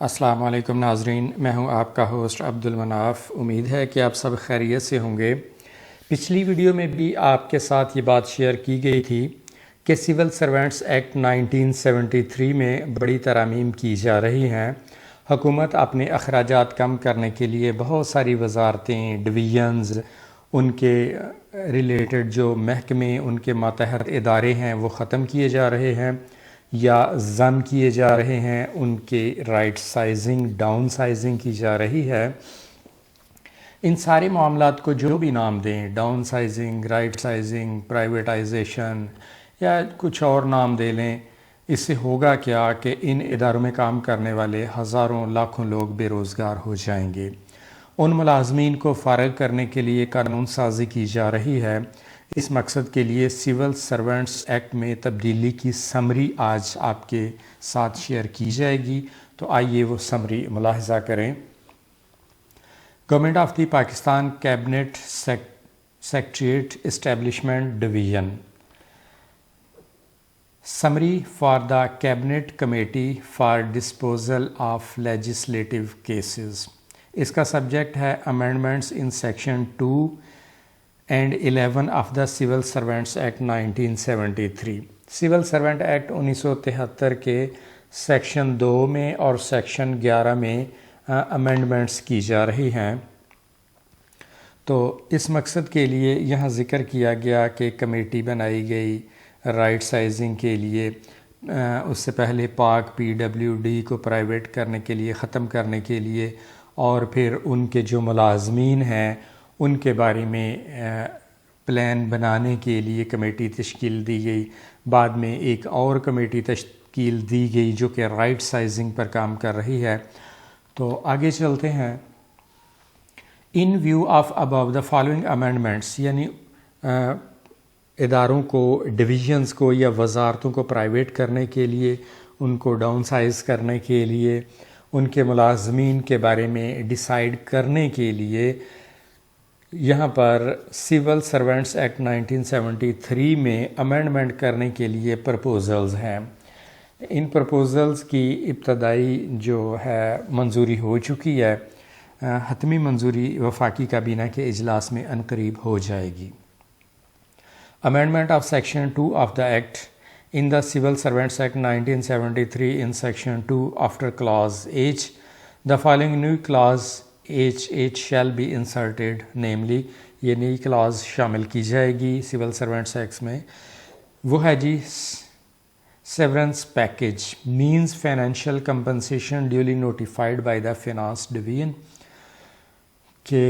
السلام علیکم ناظرین، میں ہوں آپ کا ہوسٹ عبد المناف۔ امید ہے کہ آپ سب خیریت سے ہوں گے۔ پچھلی ویڈیو میں بھی آپ کے ساتھ یہ بات شیئر کی گئی تھی کہ سول سرونٹس ایکٹ 1973 میں بڑی ترامیم کی جا رہی ہیں۔ حکومت اپنے اخراجات کم کرنے کے لیے بہت ساری وزارتیں، ڈویژنز، ان کے ریلیٹڈ جو محکمے، ان کے ماتحت ادارے ہیں وہ ختم کیے جا رہے ہیں یا ضم کیے جا رہے ہیں، ان کے رائٹ سائزنگ، ڈاؤن سائزنگ کی جا رہی ہے۔ ان سارے معاملات کو جو بھی نام دیں، downsizing, rightsizing, privatization یا کچھ اور نام دے لیں، اس سے ہوگا کیا کہ ان اداروں میں کام کرنے والے ہزاروں لاکھوں لوگ بے روزگار ہو جائیں گے۔ ان ملازمین کو فارغ کرنے کے لیے قانون سازی کی جا رہی ہے۔ اس مقصد کے لیے سول سرونٹس ایکٹ میں تبدیلی کی سمری آج آپ کے ساتھ شیئر کی جائے گی، تو آئیے وہ سمری ملاحظہ کریں۔ Government of the Pakistan cabinet secretariat establishment division summary for the cabinet committee for disposal of legislative cases. اس کا سبجیکٹ ہے amendments in section 2 and 11 of the civil servants act 1973۔ Civil servant act 1973 کے section 2 میں اور section 11 میں amendments کی جا رہی ہیں۔ تو اس مقصد کے لیے یہاں ذکر کیا گیا کہ کمیٹی بنائی گئی رائٹ سائزنگ کے لیے۔ اس سے پہلے پاک PWD کو پرائیویٹ کرنے کے لیے، ختم کرنے کے لیے، اور پھر ان کے جو ملازمین ہیں ان کے بارے میں پلان بنانے کے لیے کمیٹی تشکیل دی گئی۔ بعد میں ایک اور کمیٹی تشکیل دی گئی جو کہ رائٹ سائزنگ پر کام کر رہی ہے۔ تو آگے چلتے ہیں۔ In view of above the following amendments, یعنی اداروں کو، ڈویژنز کو یا وزارتوں کو پرائیویٹ کرنے کے لیے، ان کو ڈاؤن سائز کرنے کے لیے، ان کے ملازمین کے بارے میں ڈیسائیڈ کرنے کے لیے، یہاں پر سول سرونٹس ایکٹ 1973 میں امینڈمنٹ کرنے کے لیے پرپوزلز ہیں۔ ان پرپوزلز کی ابتدائی جو ہے منظوری ہو چکی ہے، حتمی منظوری وفاقی کابینہ کے اجلاس میں عنقریب ہو جائے گی۔ Amendment of Section 2 of the Act in the Civil Servants Act 1973 in Section 2 after Clause H, the following new clause H shall be inserted, namely یہ نئی clause شامل کی جائے گی Civil Servants Act میں۔ وہ ہے جی severance package means financial compensation duly notified by the Finance Division، کہ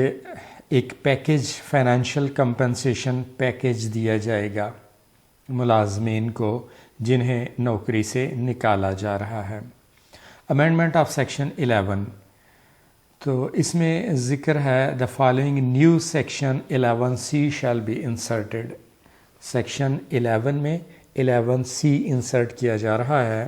ایک پیکج، فائنینشیل کمپنسیشن پیکج دیا جائے گا ملازمین کو جنہیں نوکری سے نکالا جا رہا ہے۔ امینڈمنٹ آف سیکشن 11، تو اس میں ذکر ہے the following new section 11C shall be inserted. Section 11 میں 11C انسرٹ کیا جا رہا ہے۔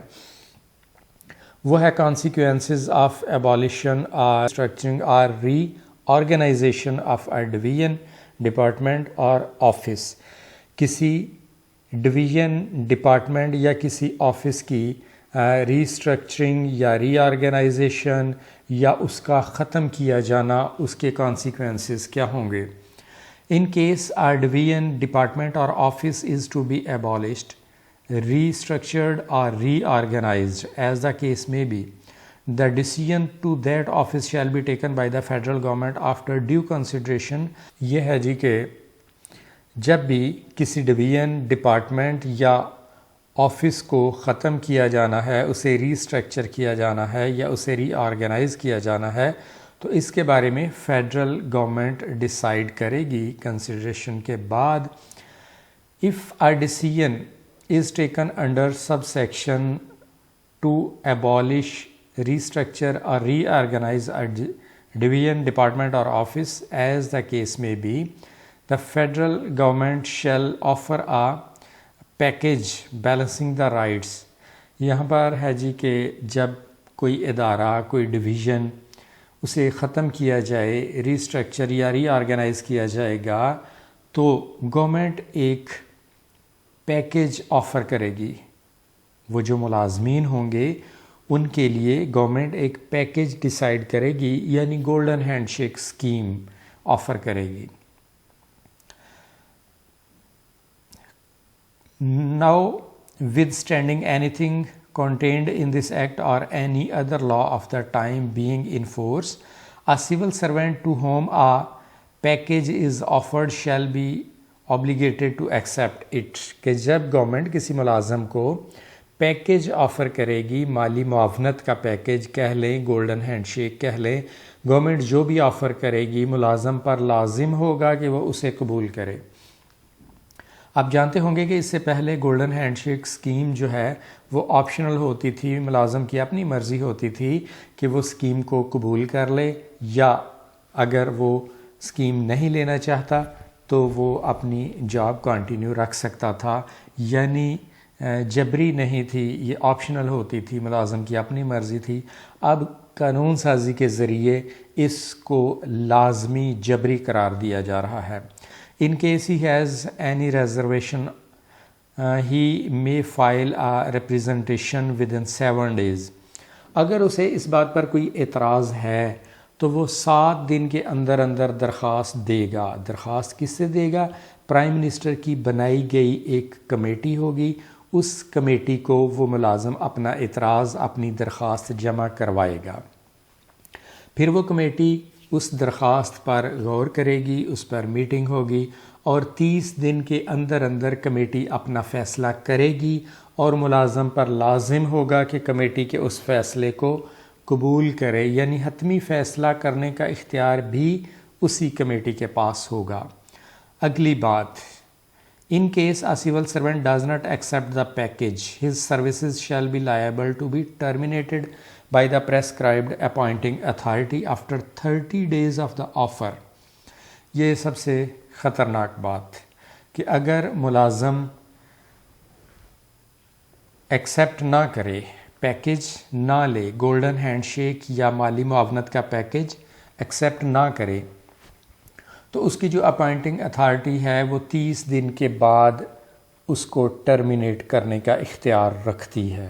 وہ ہے کانسیکوینسز آف ایبولیشن اور اسٹرکچرنگ اور reorganization of a division, department اور آفس۔ کسی ڈویژن، ڈپارٹمنٹ یا کسی آفس کی ری اسٹرکچرنگ یا ری آرگنائزیشن یا اس کا ختم کیا جانا، اس کے کانسیکوینسز کیا ہوں گے۔ In case a division, department اور office is to be abolished, restructured اور reorganized as the case میں be, the decision to that office shall be taken by the federal government after due consideration۔ یہ ہے جی کہ جب بھی کسی division, department یا آفس کو ختم کیا جانا ہے، اسے ری اسٹرکچر کیا جانا ہے یا اسے ری آرگنائز کیا جانا ہے، تو اس کے بارے میں فیڈرل گورنمنٹ ڈیسائیڈ کرے گی کنسیڈریشن کے بعد۔ if a decision is taken under subsection to abolish, restructure or reorganize a division, department or office as the case may be, the federal government shall offer a package balancing the rights۔ یہاں پر ہے جی کہ جب کوئی ادارہ، کوئی division, اسے ختم کیا جائے، ری اسٹرکچر یا ری آرگنائز کیا جائے گا، تو گورنمنٹ ایک پیکیج آفر کرے گی۔ وہ جو ملازمین ہوں گے ان کے لیے گورنمنٹ ایک پیکیج ڈیسائیڈ کرے گی، یعنی golden hand shake scheme offer کرے گی۔ Notwithstanding anything contained in this act or any other law of the time being in force, a civil servant to whom a package is offered shall be obligated to accept it۔ کہ جب government کسی ملازم کو package offer کرے گی، مالی معاونت کا پیکیج کہہ لیں، گولڈن ہینڈ شیک کہہ لیں، گورنمنٹ جو بھی آفر کرے گی ملازم پر لازم ہوگا کہ وہ اسے قبول کرے۔ آپ جانتے ہوں گے کہ اس سے پہلے گولڈن ہینڈ شیک اسکیم جو ہے وہ آپشنل ہوتی تھی، ملازم کی اپنی مرضی ہوتی تھی کہ وہ اسکیم کو قبول کر لے، یا اگر وہ اسکیم نہیں لینا چاہتا تو وہ اپنی جاب کنٹینیو رکھ سکتا تھا، یعنی جبری نہیں تھی، یہ آپشنل ہوتی تھی، ملازم کی اپنی مرضی تھی۔ اب قانون سازی کے ذریعے اس کو لازمی جبری قرار دیا جا رہا ہے۔ In case he has any reservation, he may file a representation within 7 days۔ اگر اسے اس بات پر کوئی اعتراض ہے تو وہ 7 دن کے اندر اندر درخواست دے گا۔ درخواست کس سے دے گا؟ پرائم منسٹر کی بنائی گئی ایک کمیٹی ہوگی، اس کمیٹی کو وہ ملازم اپنا اعتراض، اپنی درخواست جمع کروائے گا۔ پھر وہ کمیٹی اس درخواست پر غور کرے گی، اس پر میٹنگ ہوگی اور 30 دن کے اندر اندر کمیٹی اپنا فیصلہ کرے گی، اور ملازم پر لازم ہوگا کہ کمیٹی کے اس فیصلے کو قبول کرے، یعنی حتمی فیصلہ کرنے کا اختیار بھی اسی کمیٹی کے پاس ہوگا۔ اگلی بات، In case a civil servant does not accept the package, his services shall be liable to be terminated by the prescribed appointing authority after 30 days of the offer۔ یہ سب سے خطرناک بات کہ اگر ملازم ایکسیپٹ نہ کرے، پیکیج نہ لے، گولڈن ہینڈ شیک یا مالی معاونت کا پیکیج ایکسیپٹ نہ کرے، تو اس کی جو اپوائنٹنگ اتھارٹی ہے وہ 30 دن کے بعد اس کو ٹرمینیٹ کرنے کا اختیار رکھتی ہے۔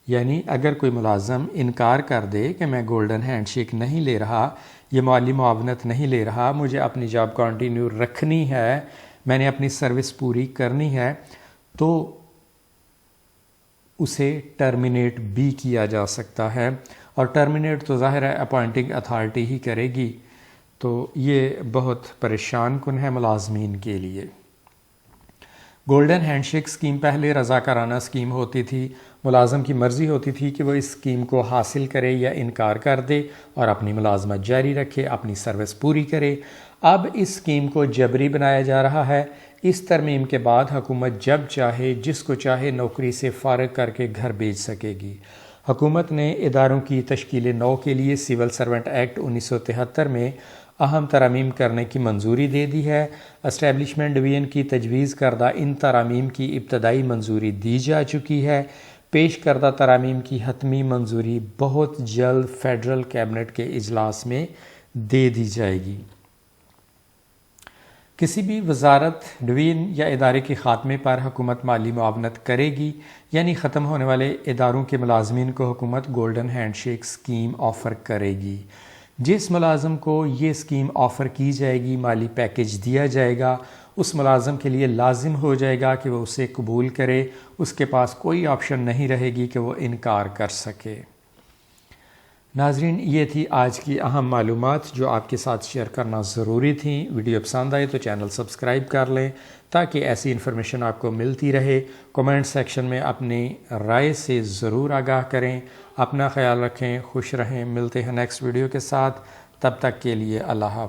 یعنی اگر کوئی ملازم انکار کر دے کہ میں گولڈن ہینڈ شیک نہیں لے رہا، یہ مالی معاونت نہیں لے رہا، مجھے اپنی جاب کنٹینیو رکھنی ہے، میں نے اپنی سروس پوری کرنی ہے، تو اسے ٹرمینیٹ بھی کیا جا سکتا ہے، اور ٹرمینیٹ تو ظاہر ہے اپوائنٹنگ اتھارٹی ہی کرے گی۔ تو یہ بہت پریشان کن ہے ملازمین کے لیے۔ گولڈن ہینڈ شیک اسکیم پہلے رضاکارانہ اسکیم ہوتی تھی، ملازم کی مرضی ہوتی تھی کہ وہ اس اسکیم کو حاصل کرے یا انکار کر دے اور اپنی ملازمت جاری رکھے، اپنی سروس پوری کرے۔ اب اس اسکیم کو جبری بنایا جا رہا ہے۔ اس ترمیم کے بعد حکومت جب چاہے جس کو چاہے نوکری سے فارغ کر کے گھر بھیج سکے گی۔ حکومت نے اداروں کی تشکیل نو کے لیے سول سرونٹ ایکٹ 1973 میں اہم ترامیم کرنے کی منظوری دے دی ہے۔ اسٹیبلشمنٹ ڈویژن کی تجویز کردہ ان ترامیم کی ابتدائی منظوری دی جا چکی ہے۔ پیش کردہ ترامیم کی حتمی منظوری بہت جلد فیڈرل کیبنٹ کے اجلاس میں دے دی جائے گی۔ کسی بھی وزارت، ڈویژن یا ادارے کے خاتمے پر حکومت مالی معاونت کرے گی، یعنی ختم ہونے والے اداروں کے ملازمین کو حکومت golden hand shake scheme offer کرے گی۔ جس ملازم کو یہ اسکیم آفر کی جائے گی، مالی پیکیج دیا جائے گا، اس ملازم کے لیے لازم ہو جائے گا کہ وہ اسے قبول کرے، اس کے پاس کوئی آپشن نہیں رہے گی کہ وہ انکار کر سکے۔ ناظرین، یہ تھی آج کی اہم معلومات جو آپ کے ساتھ شیئر کرنا ضروری تھیں۔ ویڈیو پسند آئے تو چینل سبسکرائب کر لیں تاکہ ایسی انفارمیشن آپ کو ملتی رہے۔ کمنٹ سیکشن میں اپنی رائے سے ضرور آگاہ کریں۔ اپنا خیال رکھیں، خوش رہیں۔ ملتے ہیں نیکسٹ ویڈیو کے ساتھ، تب تک کے لیے اللہ حافظ۔